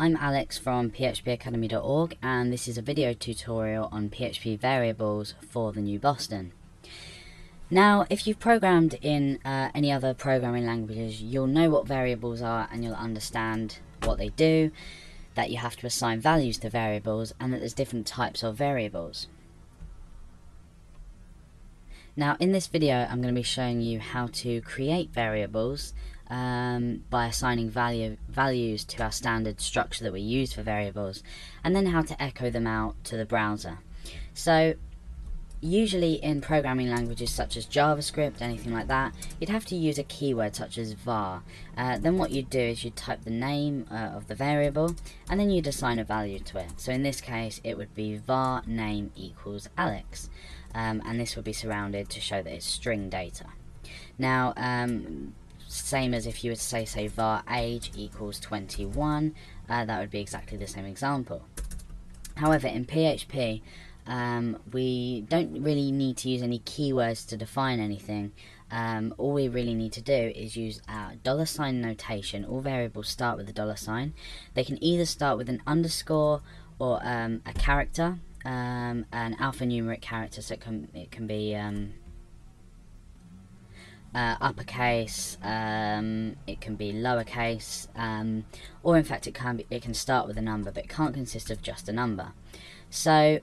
I'm Alex from phpacademy.org, and this is a video tutorial on PHP variables for the new Boston. Now, if you've programmed in any other programming languages, you'll know what variables are and you'll understand what they do, that you have to assign values to variables, and that there's different types of variables. Now, in this video I'm going to be showing you how to create variables by assigning values to our standard structure that we use for variables, and then how to echo them out to the browser. So usually in programming languages such as JavaScript, anything like that, you'd have to use a keyword such as var. Then what you'd do is you'd type the name of the variable, and then you'd assign a value to it. So in this case it would be var name equals Alex, and this would be surrounded to show that it's string data. Now same as if you were to say var age equals 21, that would be exactly the same example. However, in PHP we don't really need to use any keywords to define anything. All we really need to do is use our $sign notation. All variables start with a $sign. They can either start with an underscore or a character, an alphanumeric character, so it can be uppercase, it can be lowercase, or in fact it can start with a number, but it can't consist of just a number. So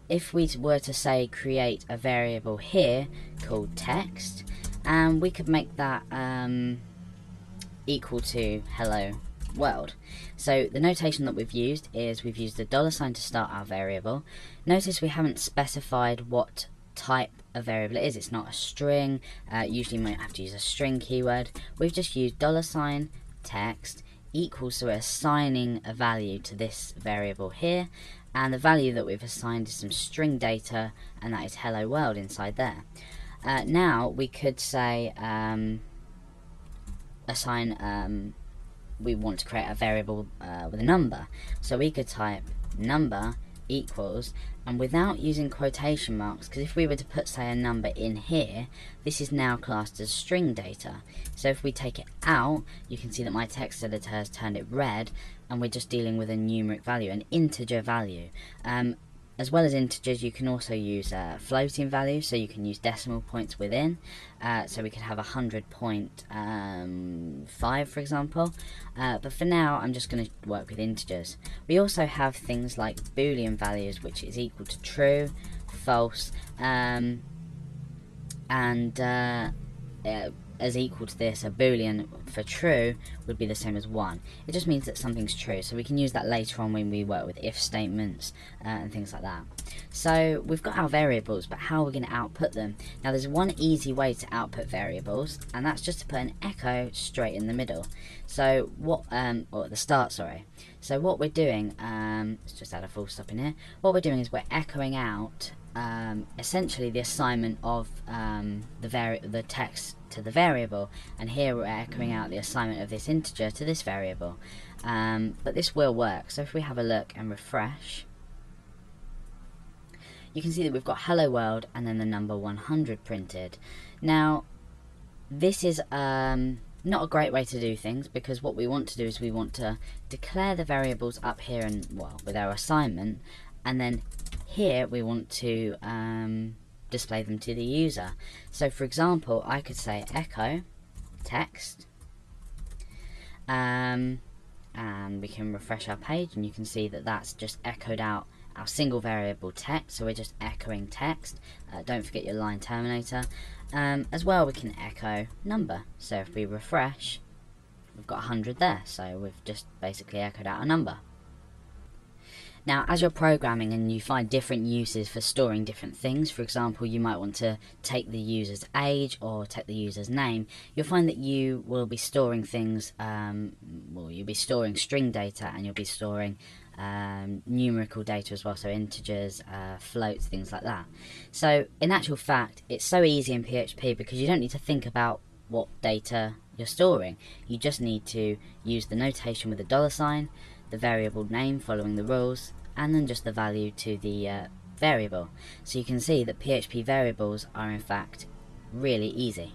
if we were to say create a variable here called text, and we could make that equal to hello world. So the notation that we've used is we've used the $sign to start our variable. Notice we haven't specified what type of variable it is. It's not a string. Usually you might have to use a string keyword. We've just used $sign text equals, so we're assigning a value to this variable here, and the value that we've assigned is some string data, and that is hello world inside there. Now we could say assign we want to create a variable with a number, so we could type number equals, and without using quotation marks, because if we were to put say a number in here, this is now classed as string data. So if we take it out, you can see that my text editor has turned it red, and we're just dealing with a numeric value, an integer value. As well as integers, you can also use floating values, so you can use decimal points within. So we could have 100.5 for example, but for now I'm just going to work with integers. We also have things like Boolean values, which is equal to true, false, and as equal to this, a Boolean for true would be the same as 1. It just means that something's true, so we can use that later on when we work with if statements and things like that. So we've got our variables, but how are we going to output them? Now there's one easy way to output variables, and that's just to put an echo straight in the middle. So what, or at the start, sorry. So what we're doing, let's just add a full stop in here. What we're doing is we're echoing out essentially the assignment of the text to the variable, and here we're echoing out the assignment of this integer to this variable. But this will work. So if we have a look and refresh, you can see that we've got hello world and then the number 100 printed. Now this is not a great way to do things, because what we want to do is we want to declare the variables up here and with our assignment, and then here we want to display them to the user. So for example, I could say echo text, and we can refresh our page, and you can see that that's just echoed out our single variable text. So we're just echoing text. Don't forget your line terminator. As well, we can echo number. So if we refresh, we've got 100 there, so we've just basically echoed out a number. Now as you're programming and you find different uses for storing different things, for example you might want to take the user's age or take the user's name, you'll find that you will be storing things, you'll be storing string data, and you'll be storing numerical data as well, so integers, floats, things like that. So in actual fact it's so easy in PHP because you don't need to think about what data you're storing. You just need to use the notation with the $sign, the variable name following the rules, and then just the value to the variable. So you can see that PHP variables are in fact really easy.